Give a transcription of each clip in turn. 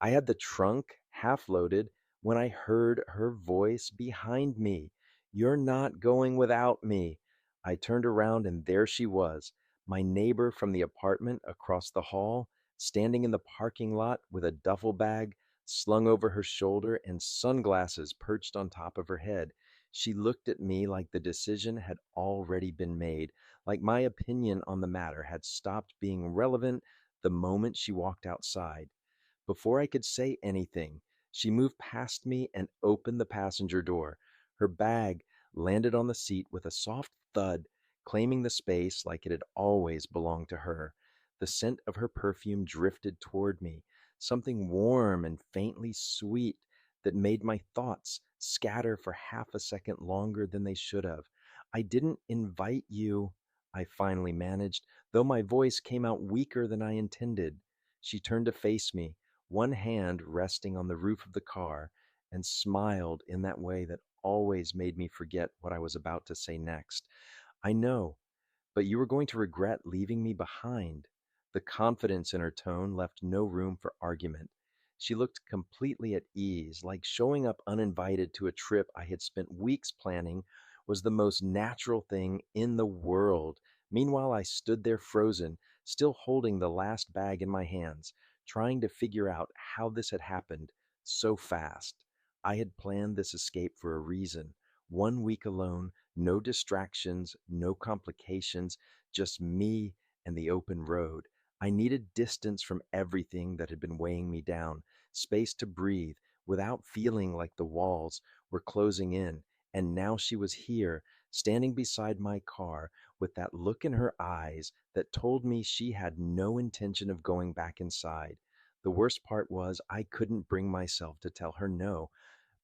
I had the trunk half loaded when I heard her voice behind me. "You're not going without me." I turned around and there she was, my neighbor from the apartment across the hall, standing in the parking lot with a duffel bag slung over her shoulder and sunglasses perched on top of her head. She looked at me like the decision had already been made, like my opinion on the matter had stopped being relevant the moment she walked outside. Before I could say anything, she moved past me and opened the passenger door. Her bag landed on the seat with a soft thud, claiming the space like it had always belonged to her. The scent of her perfume drifted toward me, something warm and faintly sweet that made my thoughts scatter for half a second longer than they should have. "I didn't invite you," I finally managed, though my voice came out weaker than I intended. She turned to face me, one hand resting on the roof of the car, and smiled in that way that always made me forget what I was about to say next. "I know, but you were going to regret leaving me behind." The confidence in her tone left no room for argument. She looked completely at ease, like showing up uninvited to a trip I had spent weeks planning was the most natural thing in the world. Meanwhile, I stood there frozen, still holding the last bag in my hands, trying to figure out how this had happened so fast. I had planned this escape for a reason. 1 week alone, no distractions, no complications, just me and the open road. I needed distance from everything that had been weighing me down, space to breathe without feeling like the walls were closing in. And now she was here, standing beside my car, with that look in her eyes that told me she had no intention of going back inside. The worst part was I couldn't bring myself to tell her no.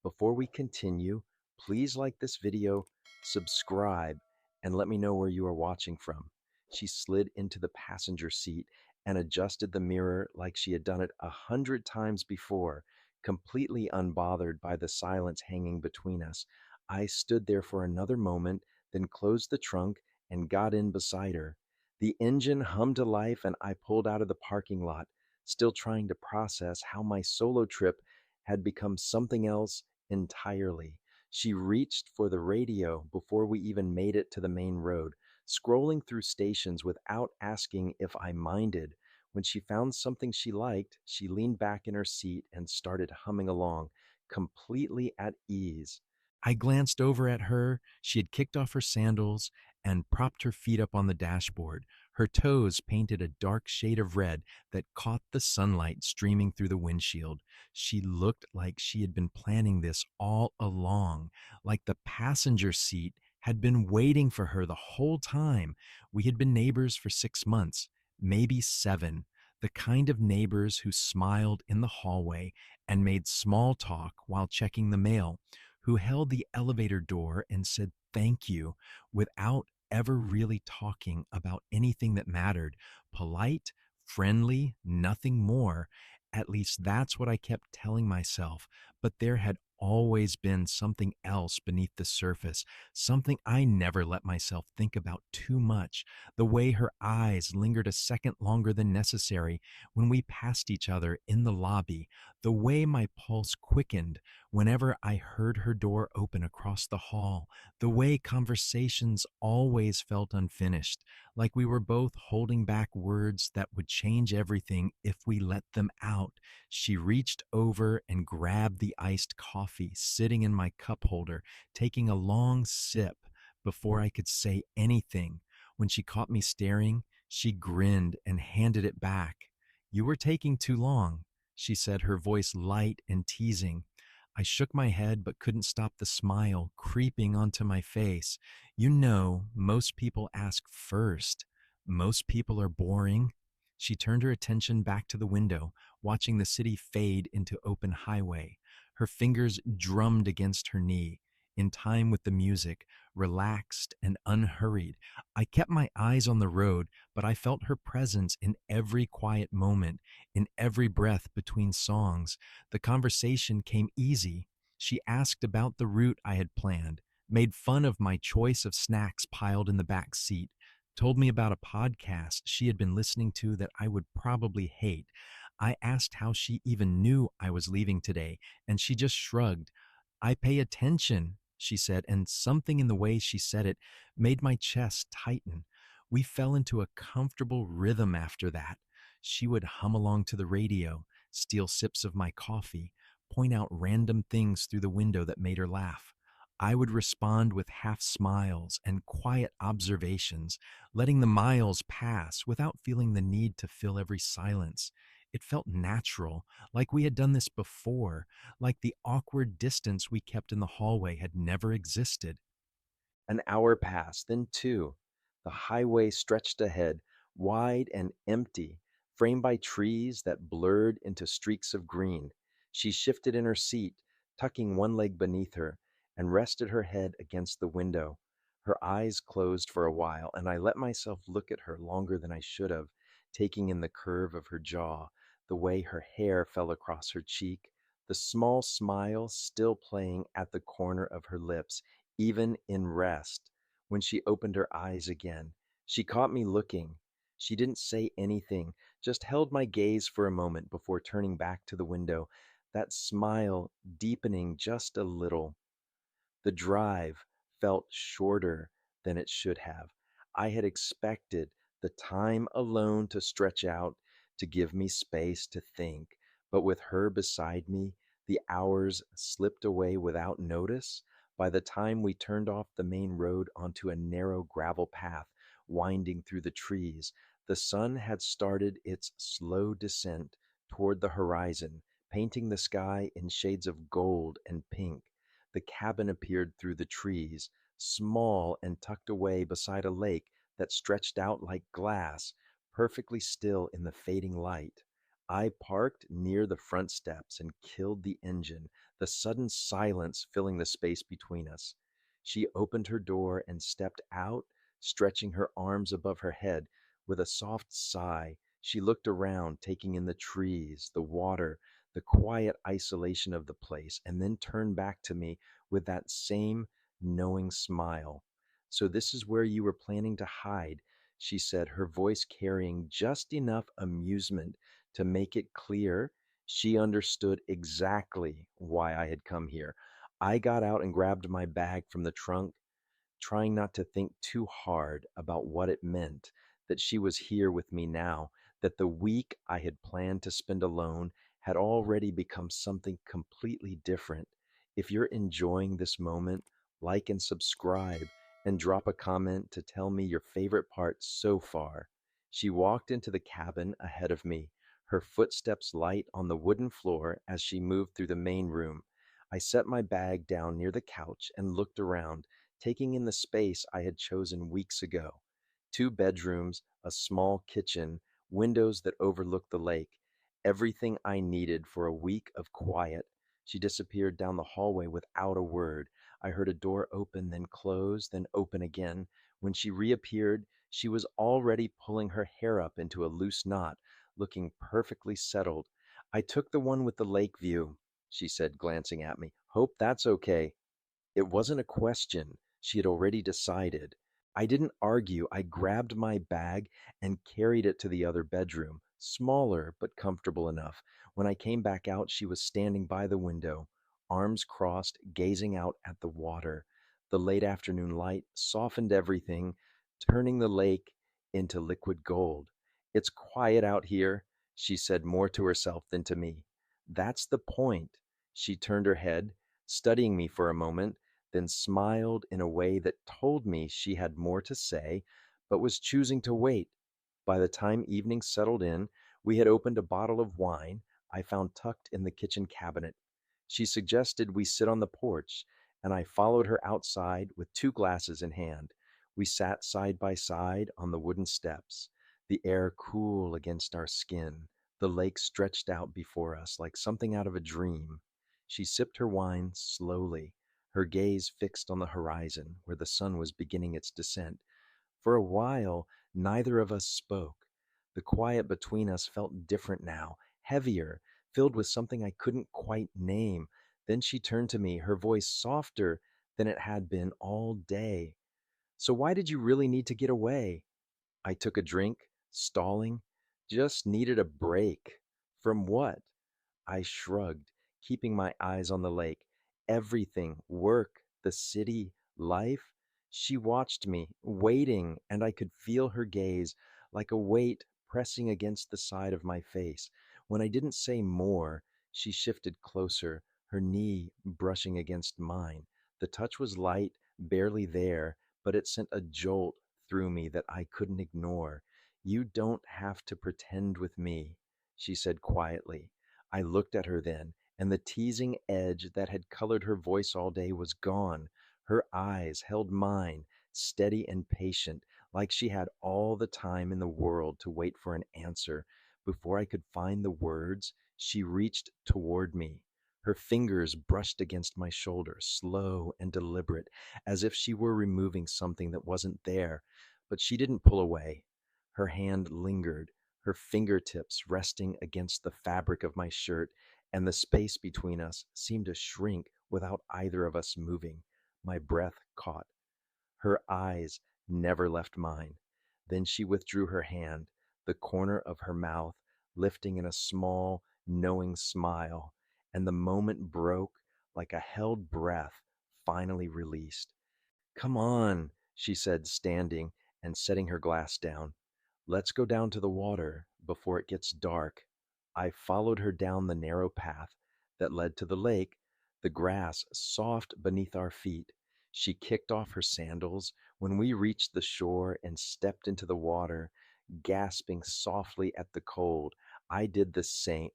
Before we continue, please like this video, subscribe, and let me know where you are watching from. She slid into the passenger seat and adjusted the mirror like she had done it 100 times before, completely unbothered by the silence hanging between us. I stood there for another moment, then closed the trunk and got in beside her. The engine hummed to life and I pulled out of the parking lot, still trying to process how my solo trip had become something else entirely. She reached for the radio before we even made it to the main road, scrolling through stations without asking if I minded. When she found something she liked, she leaned back in her seat and started humming along, completely at ease. I glanced over at her. She had kicked off her sandals and propped her feet up on the dashboard. Her toes painted a dark shade of red that caught the sunlight streaming through the windshield. She looked like she had been planning this all along, like the passenger seat had been waiting for her the whole time. We had been neighbors for 6 months, maybe 7, the kind of neighbors who smiled in the hallway and made small talk while checking the mail, who held the elevator door and said thank you without ever really talking about anything that mattered. Polite, friendly, nothing more. At least that's what I kept telling myself. But there had always been something else beneath the surface, something I never let myself think about too much. The way her eyes lingered a second longer than necessary when we passed each other in the lobby, the way my pulse quickened whenever I heard her door open across the hall, the way conversations always felt unfinished, like we were both holding back words that would change everything if we let them out. She reached over and grabbed the iced coffee sitting in my cup holder, taking a long sip before I could say anything. When she caught me staring, she grinned and handed it back. "You were taking too long," she said, her voice light and teasing. I shook my head but couldn't stop the smile creeping onto my face. "You know, most people ask first. Most people are boring." She turned her attention back to the window, watching the city fade into open highway. Her fingers drummed against her knee, in time with the music, relaxed and unhurried. I kept my eyes on the road, but I felt her presence in every quiet moment, in every breath between songs. The conversation came easy. She asked about the route I had planned, made fun of my choice of snacks piled in the back seat, told me about a podcast she had been listening to that I would probably hate. I asked how she even knew I was leaving today, and she just shrugged. I pay attention, she said, and something in the way she said it made my chest tighten. We fell into a comfortable rhythm after that. She would hum along to the radio, steal sips of my coffee, point out random things through the window that made her laugh. I would respond with half smiles and quiet observations, letting the miles pass without feeling the need to fill every silence. It felt natural, like we had done this before, like the awkward distance we kept in the hallway had never existed. An hour passed, then two. The highway stretched ahead, wide and empty, framed by trees that blurred into streaks of green. She shifted in her seat, tucking one leg beneath her, and rested her head against the window. Her eyes closed for a while, and I let myself look at her longer than I should have, taking in the curve of her jaw, the way her hair fell across her cheek, the small smile still playing at the corner of her lips even in rest. When she opened her eyes again, she caught me looking. She didn't say anything, just held my gaze for a moment before turning back to the window, that smile deepening just a little. The drive felt shorter than it should have. I had expected the time alone to stretch out, to give me space to think, but with her beside me, the hours slipped away without notice. By the time we turned off the main road onto a narrow gravel path winding through the trees, the sun had started its slow descent toward the horizon, painting the sky in shades of gold and pink. The cabin appeared through the trees, small and tucked away beside a lake that stretched out like glass, perfectly still in the fading light. I parked near the front steps and killed the engine, the sudden silence filling the space between us. She opened her door and stepped out, stretching her arms above her head. With a soft sigh, she looked around, taking in the trees, the water, the quiet isolation of the place, and then turned back to me with that same knowing smile. So, this is where you were planning to hide, she said, her voice carrying just enough amusement to make it clear she understood exactly why I had come here. I got out and grabbed my bag from the trunk, trying not to think too hard about what it meant that she was here with me now, that the week I had planned to spend alone had already become something completely different. If you're enjoying this moment, like and subscribe and drop a comment to tell me your favorite part so far. She walked into the cabin ahead of me, her footsteps light on the wooden floor as she moved through the main room. I set my bag down near the couch and looked around, taking in the space I had chosen weeks ago. Two bedrooms, a small kitchen, windows that overlooked the lake. Everything I needed for a week of quiet. She disappeared down the hallway without a word. I heard a door open, then close, then open again. When she reappeared, she was already pulling her hair up into a loose knot, looking perfectly settled. I took the one with the lake view, she said, glancing at me. Hope that's okay. It wasn't a question. She had already decided. I didn't argue. I grabbed my bag and carried it to the other bedroom, smaller but comfortable enough. When I came back out, she was standing by the window, arms crossed, gazing out at the water. The late afternoon light softened everything, turning the lake into liquid gold. It's quiet out here, she said more to herself than to me. That's the point. She turned her head, studying me for a moment, then smiled in a way that told me she had more to say, but was choosing to wait. By the time evening settled in, we had opened a bottle of wine I found tucked in the kitchen cabinet. She suggested we sit on the porch, and I followed her outside with two glasses in hand. We sat side by side on the wooden steps, the air cool against our skin, the lake stretched out before us like something out of a dream. She sipped her wine slowly, her gaze fixed on the horizon where the sun was beginning its descent. For a while, neither of us spoke. The quiet between us felt different now, heavier, filled with something I couldn't quite name. Then she turned to me, her voice softer than it had been all day. So, why did you really need to get away? I took a drink, stalling, just needed a break. From what? I shrugged, keeping my eyes on the lake. Everything, work, the city, life. She watched me, waiting, and I could feel her gaze like a weight pressing against the side of my face. When I didn't say more, she shifted closer, her knee brushing against mine. The touch was light, barely there, but it sent a jolt through me that I couldn't ignore. You don't have to pretend with me, she said quietly. I looked at her then, and the teasing edge that had colored her voice all day was gone. Her eyes held mine, steady and patient, like she had all the time in the world to wait for an answer. Before I could find the words, she reached toward me. Her fingers brushed against my shoulder, slow and deliberate, as if she were removing something that wasn't there. But she didn't pull away. Her hand lingered, her fingertips resting against the fabric of my shirt, and the space between us seemed to shrink without either of us moving. My breath caught. Her eyes never left mine. Then she withdrew her hand, the corner of her mouth lifting in a small, knowing smile, and the moment broke like a held breath finally released. Come on, she said, standing and setting her glass down. Let's go down to the water before it gets dark. I followed her down the narrow path that led to the lake, the grass soft beneath our feet. She kicked off her sandals when we reached the shore and stepped into the water, gasping softly at the cold. I did the same,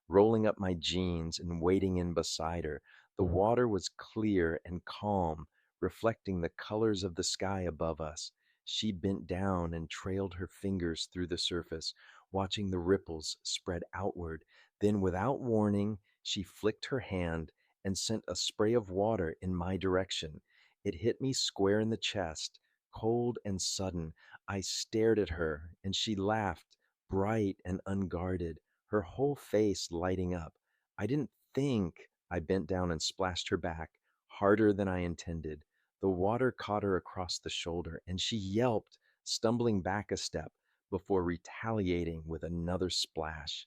rolling up my jeans and wading in beside her. The water was clear and calm, reflecting the colors of the sky above us. She bent down and trailed her fingers through the surface, watching the ripples spread outward. Then, without warning, she flicked her hand and sent a spray of water in my direction. It hit me square in the chest, cold and sudden. I stared at her, and she laughed, bright and unguarded, her whole face lighting up. I didn't think. I bent down and splashed her back, harder than I intended. The water caught her across the shoulder, and she yelped, stumbling back a step before retaliating with another splash.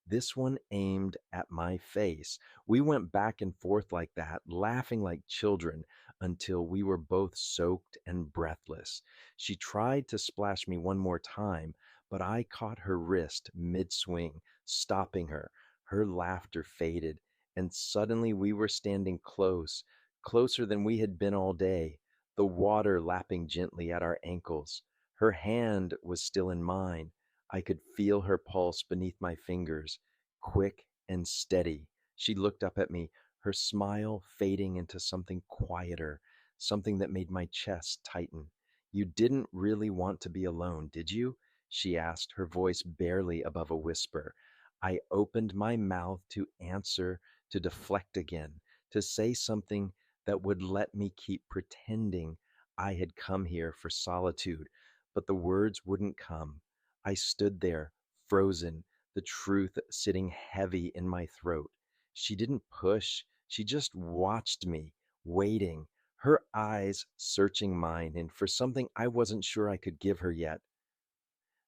This one aimed at my face. We went back and forth like that, laughing like children until we were both soaked and breathless. She tried to splash me one more time, but I caught her wrist mid swing, stopping her. Her laughter faded, and suddenly we were standing close, closer than we had been all day, the water lapping gently at our ankles. Her hand was still in mine. I could feel her pulse beneath my fingers, quick and steady. She looked up at me, her smile fading into something quieter, something that made my chest tighten. You didn't really want to be alone, did you? She asked, her voice barely above a whisper. I opened my mouth to answer, to deflect again, to say something that would let me keep pretending I had come here for solitude, but the words wouldn't come. I stood there, frozen, the truth sitting heavy in my throat. She didn't push, she just watched me, waiting, her eyes searching mine, and for something I wasn't sure I could give her yet.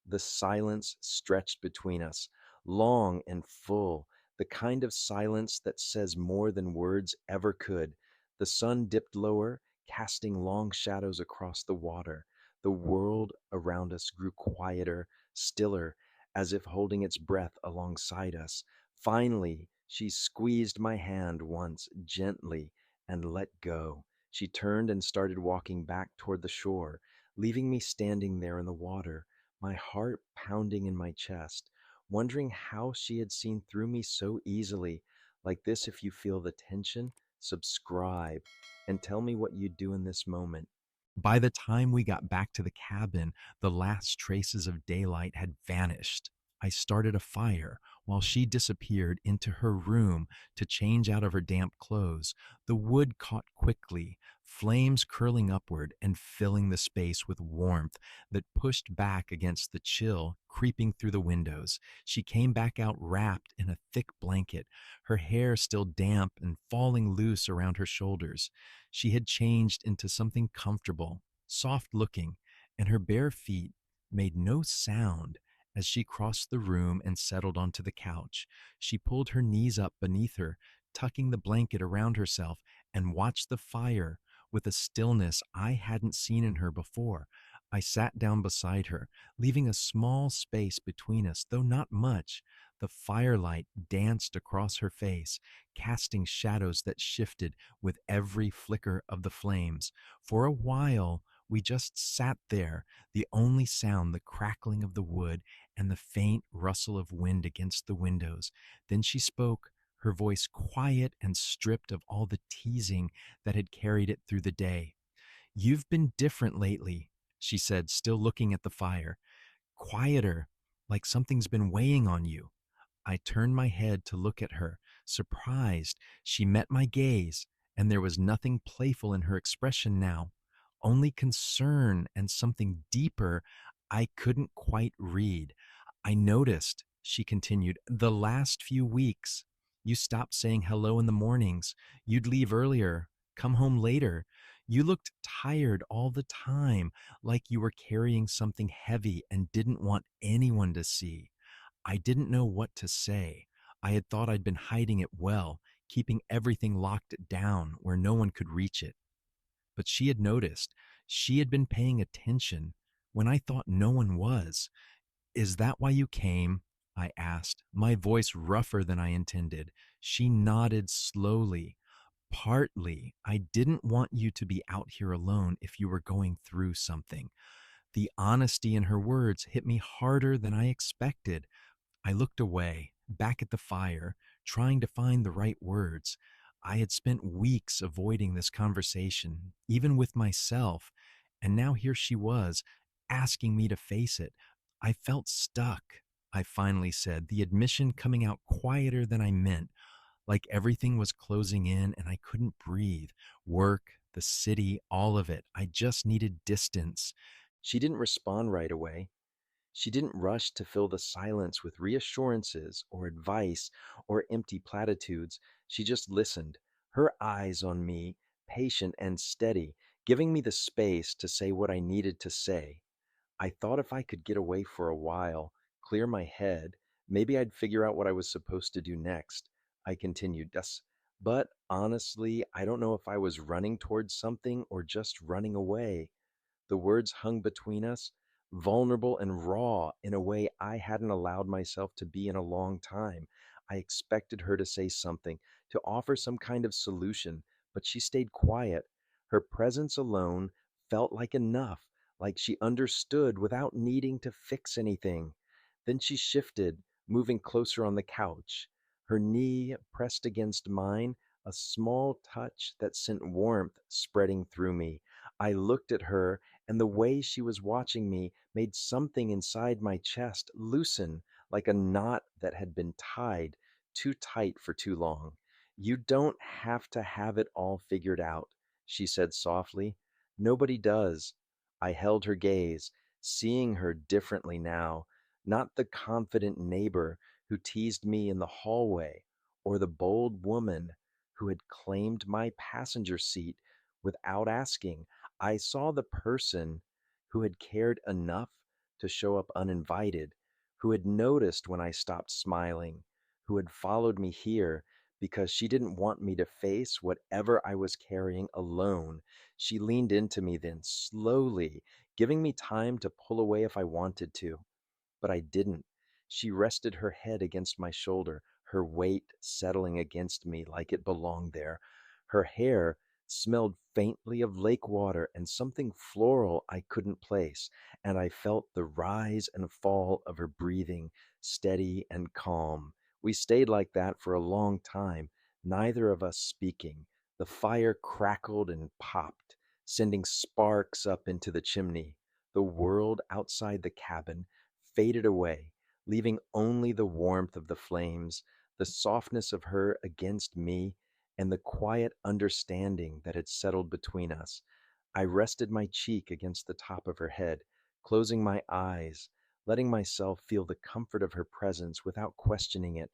The silence stretched between us, long and full, the kind of silence that says more than words ever could. The sun dipped lower, casting long shadows across the water. The world around us grew quieter, stiller, as if holding its breath alongside us. Finally, she squeezed my hand once, gently, and let go. She turned and started walking back toward the shore, leaving me standing there in the water, my heart pounding in my chest, wondering how she had seen through me so easily. Like this, if you feel the tension, subscribe and tell me what you'd do in this moment. By the time we got back to the cabin, the last traces of daylight had vanished. I started a fire while she disappeared into her room to change out of her damp clothes. The wood caught quickly, flames curling upward and filling the space with warmth that pushed back against the chill creeping through the windows. She came back out wrapped in a thick blanket, her hair still damp and falling loose around her shoulders. She had changed into something comfortable, soft looking, and her bare feet made no sound As she crossed the room and settled onto the couch, she pulled her knees up beneath her, tucking the blanket around herself, and watched the fire with a stillness I hadn't seen in her before. I sat down beside her, leaving a small space between us, though not much. The firelight danced across her face, casting shadows that shifted with every flicker of the flames. For a while, we just sat there, the only sound the crackling of the wood and the faint rustle of wind against the windows. Then she spoke, her voice quiet and stripped of all the teasing that had carried it through the day. "You've been different lately," she said, still looking at the fire. "Quieter, like something's been weighing on you." I turned my head to look at her. Surprised, she met my gaze, and there was nothing playful in her expression now, only concern and something deeper I couldn't quite read. "I noticed," she continued, "the last few weeks. You stopped saying hello in the mornings. You'd leave earlier, come home later. You looked tired all the time, like you were carrying something heavy and didn't want anyone to see." I didn't know what to say. I had thought I'd been hiding it well, keeping everything locked down where no one could reach it. But she had noticed. She had been paying attention when I thought no one was. "Is that why you came?" I asked, my voice rougher than I intended. She nodded slowly. "Partly. I didn't want you to be out here alone if you were going through something." The honesty in her words hit me harder than I expected. I looked away, back at the fire, trying to find the right words. I had spent weeks avoiding this conversation, even with myself, and now here she was, asking me to face it. I felt stuck, I finally said, the admission coming out quieter than I meant, like everything was closing in and I couldn't breathe. Work, the city, all of it. I just needed distance. She didn't respond right away. She didn't rush to fill the silence with reassurances or advice or empty platitudes. She just listened, her eyes on me, patient and steady, giving me the space to say what I needed to say. I thought if I could get away for a while, clear my head, maybe I'd figure out what I was supposed to do next. I continued, "Das, but honestly, I don't know if I was running towards something or just running away." The words hung between us, vulnerable and raw in a way I hadn't allowed myself to be in a long time. I expected her to say something, to offer some kind of solution, but she stayed quiet. Her presence alone felt like enough, like she understood without needing to fix anything. Then she shifted, moving closer on the couch. Her knee pressed against mine, a small touch that sent warmth spreading through me. I looked at her, and the way she was watching me made something inside my chest loosen like a knot that had been tied too tight for too long. "You don't have to have it all figured out," she said softly. "Nobody does." I held her gaze, seeing her differently now, not the confident neighbor who teased me in the hallway, or the bold woman who had claimed my passenger seat without asking. I saw the person who had cared enough to show up uninvited, who had noticed when I stopped smiling, who had followed me here because she didn't want me to face whatever I was carrying alone. She leaned into me then, slowly, giving me time to pull away if I wanted to. But I didn't. She rested her head against my shoulder, her weight settling against me like it belonged there. Her hair smelled faintly of lake water and something floral I couldn't place, and I felt the rise and fall of her breathing, steady and calm. We stayed like that for a long time, neither of us speaking. The fire crackled and popped, sending sparks up into the chimney. The world outside the cabin faded away, leaving only the warmth of the flames, the softness of her against me, and the quiet understanding that had settled between us. I rested my cheek against the top of her head, closing my eyes, letting myself feel the comfort of her presence without questioning it.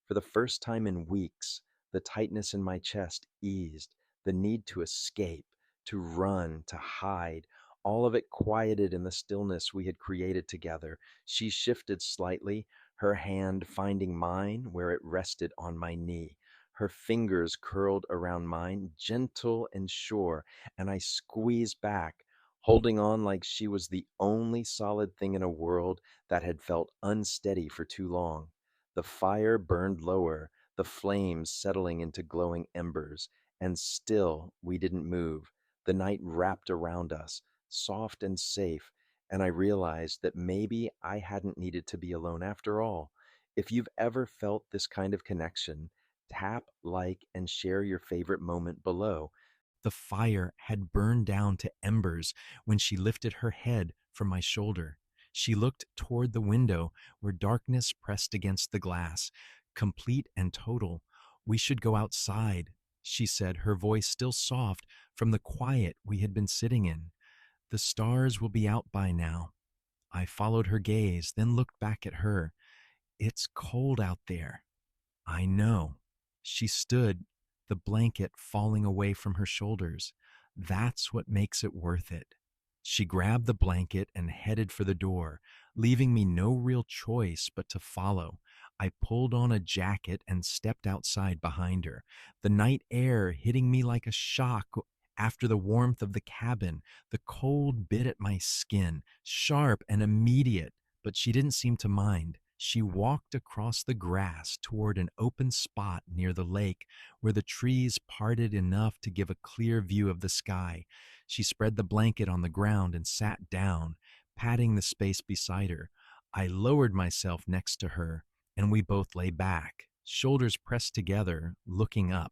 For the first time in weeks, the tightness in my chest eased, the need to escape, to run, to hide, all of it quieted in the stillness we had created together. She shifted slightly, her hand finding mine where it rested on my knee. Her fingers curled around mine, gentle and sure, and I squeezed back, holding on like she was the only solid thing in a world that had felt unsteady for too long. The fire burned lower, the flames settling into glowing embers, and still we didn't move. The night wrapped around us, soft and safe, and I realized that maybe I hadn't needed to be alone after all. If you've ever felt this kind of connection, tap, like, and share your favorite moment below. The fire had burned down to embers when she lifted her head from my shoulder. She looked toward the window where darkness pressed against the glass, complete and total. We should go outside, she said, her voice still soft from the quiet we had been sitting in. The stars will be out by now. I followed her gaze, then looked back at her. It's cold out there. I know. She stood, the blanket falling away from her shoulders. That's what makes it worth it. She grabbed the blanket and headed for the door, leaving me no real choice but to follow. I pulled on a jacket and stepped outside behind her, the night air hitting me like a shock after the warmth of the cabin. The cold bit at my skin, sharp and immediate, but she didn't seem to mind. She walked across the grass toward an open spot near the lake where the trees parted enough to give a clear view of the sky. She spread the blanket on the ground and sat down, patting the space beside her. I lowered myself next to her, and we both lay back, shoulders pressed together, looking up.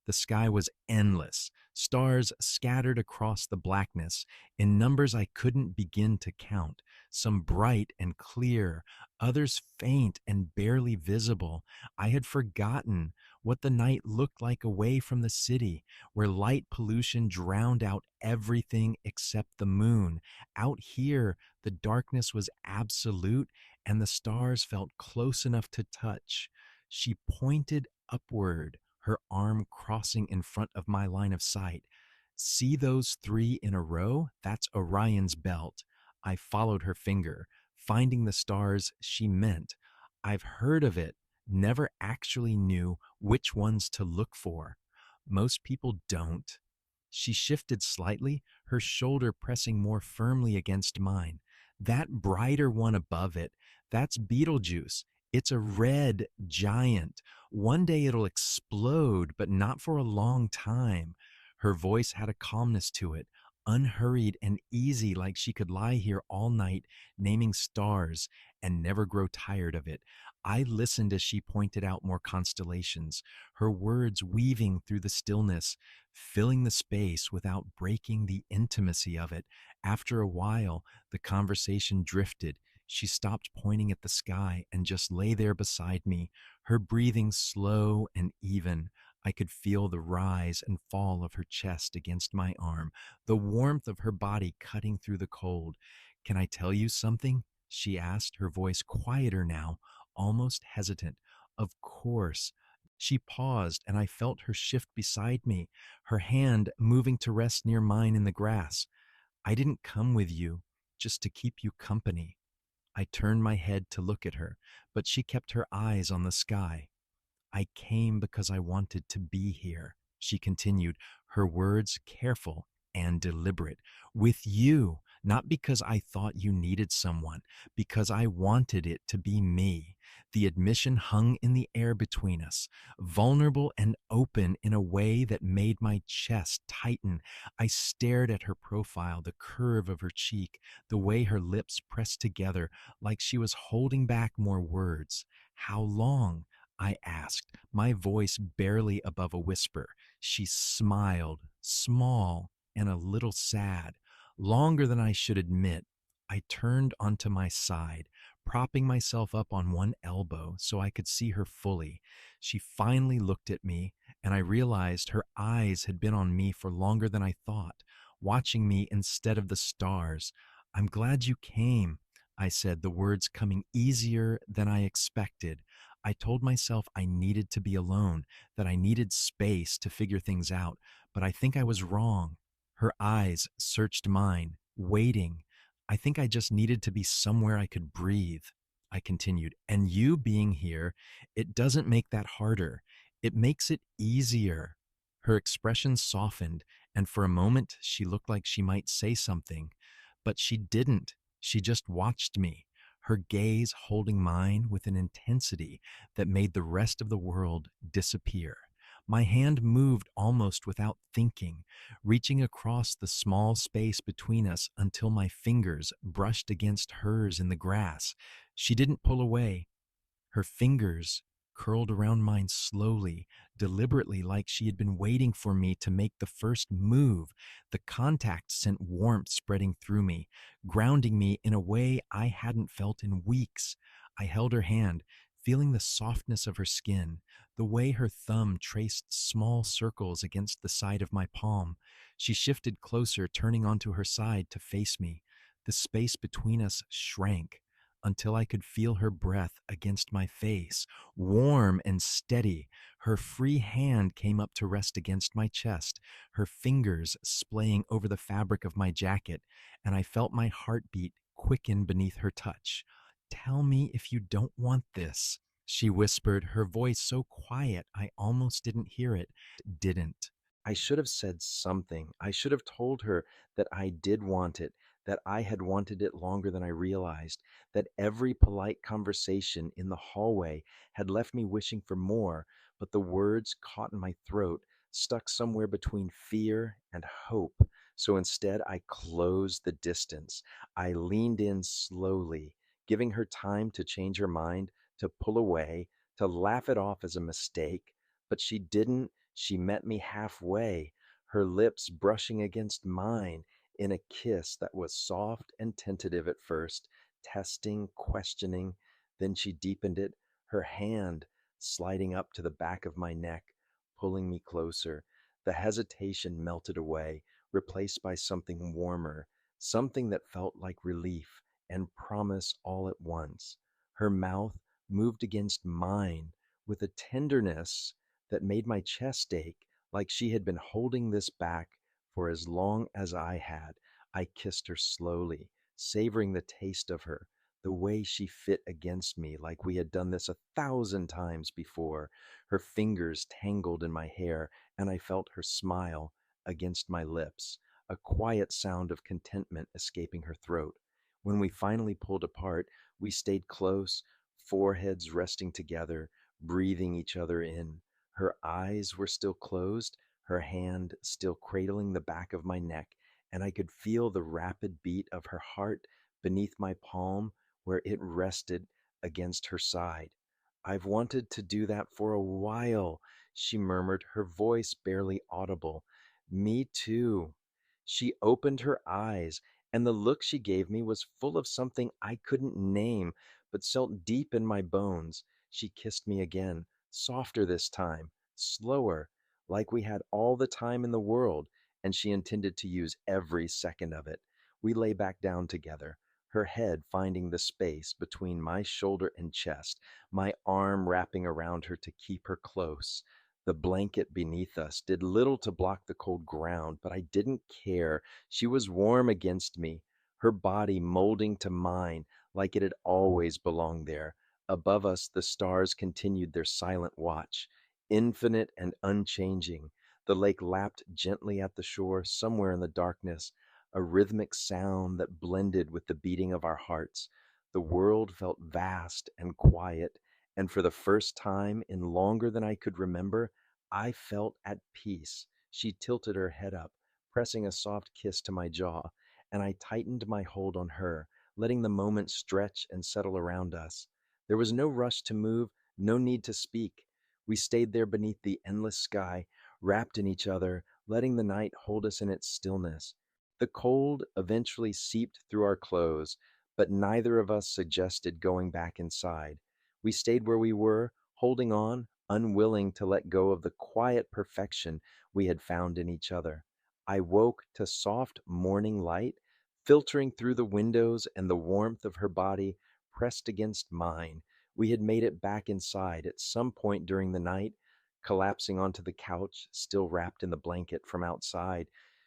The sky was endless, stars scattered across the blackness in numbers I couldn't begin to count, some bright and clear, others faint and barely visible. I had forgotten what the night looked like away from the city, where light pollution drowned out everything except the moon. Out here, the darkness was absolute and the stars felt close enough to touch. She pointed upward, her arm crossing in front of my line of sight. See those three in a row? That's Orion's belt. I followed her finger, finding the stars she meant. I've heard of it, never actually knew which ones to look for. Most people don't. She shifted slightly, her shoulder pressing more firmly against mine. That brighter one above it, that's Betelgeuse. It's a red giant. One day it'll explode, but not for a long time. Her voice had a calmness to it, unhurried and easy, like she could lie here all night naming stars and never grow tired of it. I listened as she pointed out more constellations, her words weaving through the stillness, filling the space without breaking the intimacy of it. After a while, the conversation drifted. She stopped pointing at the sky and just lay there beside me, her breathing slow and even. I could feel the rise and fall of her chest against my arm, the warmth of her body cutting through the cold. Can I tell you something? She asked, her voice quieter now, almost hesitant. Of course. She paused, and I felt her shift beside me, her hand moving to rest near mine in the grass. I didn't come with you just to keep you company. I turned my head to look at her, but she kept her eyes on the sky. I came because I wanted to be here, she continued, her words careful and deliberate. With you, not because I thought you needed someone, because I wanted it to be me. The admission hung in the air between us, vulnerable and open in a way that made my chest tighten. I stared at her profile, the curve of her cheek, the way her lips pressed together like she was holding back more words. How long? I asked, my voice barely above a whisper. She smiled, small and a little sad. Longer than I should admit. I turned onto my side, propping myself up on one elbow so I could see her fully. She finally looked at me, and I realized her eyes had been on me for longer than I thought, watching me instead of the stars. I'm glad you came, I said, the words coming easier than I expected. I told myself I needed to be alone, that I needed space to figure things out, but I think I was wrong. Her eyes searched mine, Waiting. I think I just needed to be somewhere I could breathe. I continued. And you being here, it doesn't make that harder. It makes it easier. Her expression softened, and for a moment she looked like she might say something. But she didn't. She just watched me, her gaze holding mine with an intensity that made the rest of the world disappear. My hand moved almost without thinking, reaching across the small space between us until my fingers brushed against hers in the grass. She didn't pull away. Her fingers curled around mine slowly, deliberately, like she had been waiting for me to make the first move. The contact sent warmth spreading through me, grounding me in a way I hadn't felt in weeks. I held her hand, feeling the softness of her skin, the way her thumb traced small circles against the side of my palm. She shifted closer, turning onto her side to face me. The space between us shrank until I could feel her breath against my face, warm and steady. Her free hand came up to rest against my chest, her fingers splaying over the fabric of my jacket, and I felt my heartbeat quicken beneath her touch. Tell me if you don't want this, she whispered, her voice so quiet I almost didn't hear it. Didn't. I should have said something. I should have told her that I did want it, that I had wanted it longer than I realized, that every polite conversation in the hallway had left me wishing for more, but the words caught in my throat, stuck somewhere between fear and hope. So instead, I closed the distance. I leaned in slowly, giving her time to change her mind, to pull away, to laugh it off as a mistake. But she didn't. She met me halfway, her lips brushing against mine in a kiss that was soft and tentative at first, testing, questioning. Then she deepened it, her hand sliding up to the back of my neck, pulling me closer. The hesitation melted away, replaced by something warmer, something that felt like relief and promise all at once. Her mouth moved against mine with a tenderness that made my chest ache, like she had been holding this back for as long as I had. I kissed her slowly, savoring the taste of her, the way she fit against me like we had done this 1,000 times before. Her fingers tangled in my hair, and I felt her smile against my lips, a quiet sound of contentment escaping her throat. When we finally pulled apart, we stayed close, foreheads resting together, breathing each other in. Her eyes were still closed, her hand still cradling the back of my neck, and I could feel the rapid beat of her heart beneath my palm where it rested against her side. I've wanted to do that for a while, she murmured, her voice barely audible. Me too. She opened her eyes, and the look she gave me was full of something I couldn't name, but felt deep in my bones. She kissed me again, softer this time, slower, like we had all the time in the world, and she intended to use every second of it. We lay back down together, her head finding the space between my shoulder and chest, my arm wrapping around her to keep her close. The blanket beneath us did little to block the cold ground, but I didn't care. She was warm against me, her body molding to mine like it had always belonged there. Above us, the stars continued their silent watch, infinite and unchanging. The lake lapped gently at the shore, somewhere in the darkness, a rhythmic sound that blended with the beating of our hearts. The world felt vast and quiet, and for the first time in longer than I could remember, I felt at peace. She tilted her head up, pressing a soft kiss to my jaw, and I tightened my hold on her, letting the moment stretch and settle around us. There was no rush to move, no need to speak. We stayed there beneath the endless sky, wrapped in each other, letting the night hold us in its stillness. The cold eventually seeped through our clothes, but neither of us suggested going back inside. We stayed where we were, holding on, unwilling to let go of the quiet perfection we had found in each other. I woke to soft morning light filtering through the windows and the warmth of her body pressed against mine. We had made it back inside at some point during the night, collapsing onto the couch, still wrapped in the blanket from outside.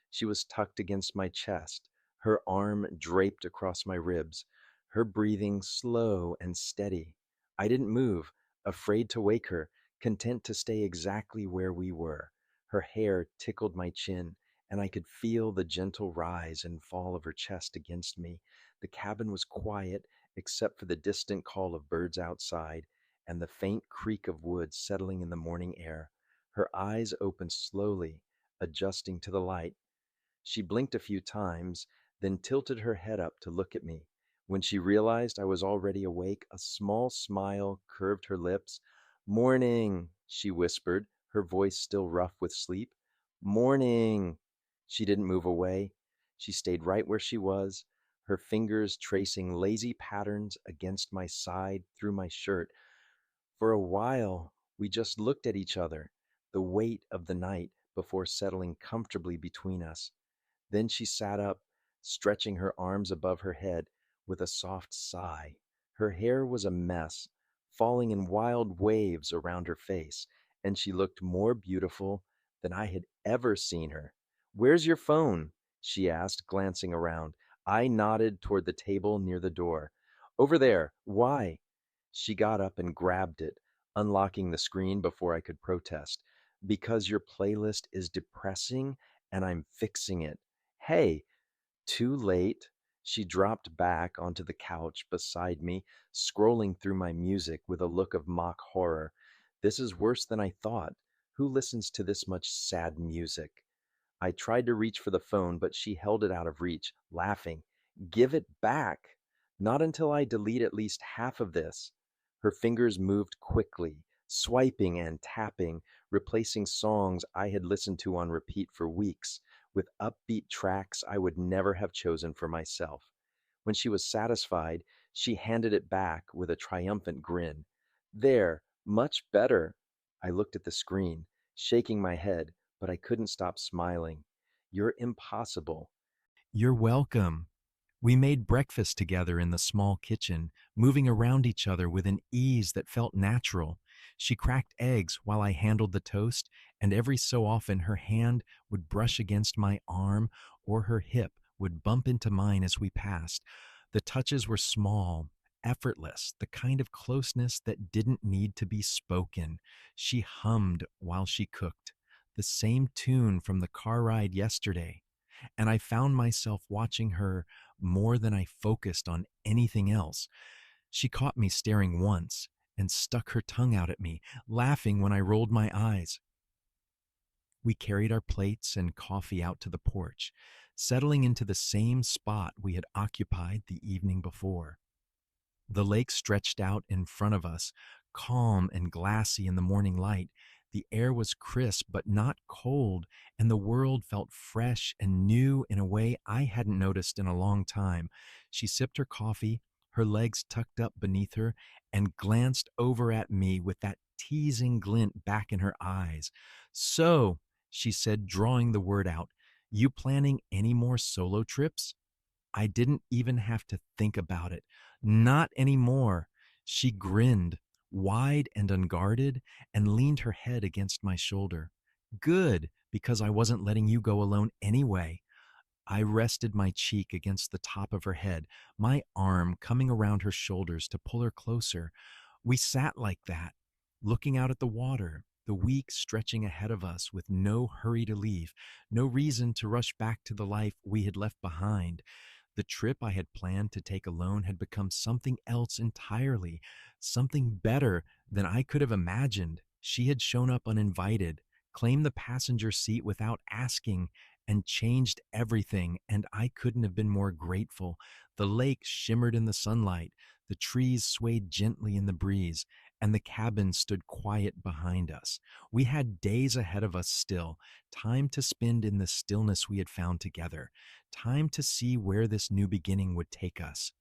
She was tucked against my chest, her arm draped across my ribs, her breathing slow and steady. I didn't move, afraid to wake her, content to stay exactly where we were. Her hair tickled my chin, and I could feel the gentle rise and fall of her chest against me. The cabin was quiet, except for the distant call of birds outside and the faint creak of wood settling in the morning air. Her eyes opened slowly, adjusting to the light. She blinked a few times, then tilted her head up to look at me. When she realized I was already awake, a small smile curved her lips. "Morning," she whispered, her voice still rough with sleep. "Morning." She didn't move away. She stayed right where she was, her fingers tracing lazy patterns against my side through my shirt. For a while, we just looked at each other, the weight of the night before settling comfortably between us. Then she sat up, stretching her arms above her head with a soft sigh. Her hair was a mess, falling in wild waves around her face, and she looked more beautiful than I had ever seen her. "Where's your phone?" she asked, glancing around. I nodded toward the table near the door. "Over there. Why?" She got up and grabbed it, unlocking the screen before I could protest. "Because your playlist is depressing and I'm fixing it." "Hey, too late." She dropped back onto the couch beside me, scrolling through my music with a look of mock horror. "This is worse than I thought. Who listens to this much sad music?" I tried to reach for the phone, but she held it out of reach, laughing. "Give it back. Not until I delete at least half of this." Her fingers moved quickly, swiping and tapping, replacing songs I had listened to on repeat for weeks with upbeat tracks I would never have chosen for myself. When she was satisfied, she handed it back with a triumphant grin. "There, much better." I looked at the screen, shaking my head, but I couldn't stop smiling. "You're impossible." You're welcome. We made breakfast together in the small kitchen, moving around each other with an ease that felt natural. She cracked eggs while I handled the toast, and every so often her hand would brush against my arm or her hip would bump into mine as we passed. The touches were small, effortless, the kind of closeness that didn't need to be spoken. She hummed while she cooked, the same tune from the car ride yesterday, and I found myself watching her more than I focused on anything else. She caught me staring once and stuck her tongue out at me, laughing when I rolled my eyes. We carried our plates and coffee out to the porch, settling into the same spot we had occupied the evening before. The lake stretched out in front of us, calm and glassy in the morning light. The air was crisp but not cold, and the world felt fresh and new in a way I hadn't noticed in a long time. She sipped her coffee, her legs tucked up beneath her, and glanced over at me with that teasing glint back in her eyes. "So," she said, drawing the word out, "you planning any more solo trips?" I didn't even have to think about it. Not anymore. She grinned, wide and unguarded, and leaned her head against my shoulder. "Good, because I wasn't letting you go alone anyway." I rested my cheek against the top of her head, my arm coming around her shoulders to pull her closer. We sat like that, looking out at the water, the week stretching ahead of us with no hurry to leave, no reason to rush back to the life we had left behind. The trip I had planned to take alone had become something else entirely, something better than I could have imagined. She had shown up uninvited, claimed the passenger seat without asking, and changed everything, and I couldn't have been more grateful. The lake shimmered in the sunlight, the trees swayed gently in the breeze, and the cabin stood quiet behind us. We had days ahead of us still, time to spend in the stillness we had found together, time to see where this new beginning would take us.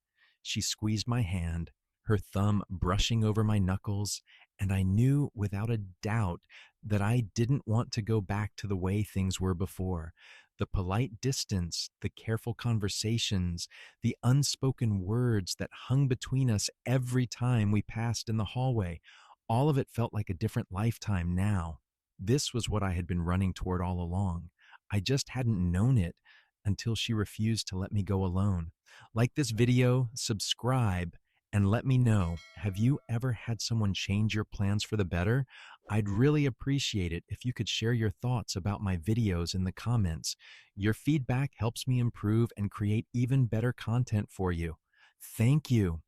She squeezed my hand, her thumb brushing over my knuckles, and I knew without a doubt that I didn't want to go back to the way things were before. The polite distance, the careful conversations, the unspoken words that hung between us every time we passed in the hallway, all of it felt like a different lifetime now. This was what I had been running toward all along. I just hadn't known it. until she refused to let me go alone. Like this video, subscribe, and let me know, have you ever had someone change your plans for the better? I'd really appreciate it if you could share your thoughts about my videos in the comments. Your feedback helps me improve and create even better content for you. Thank you.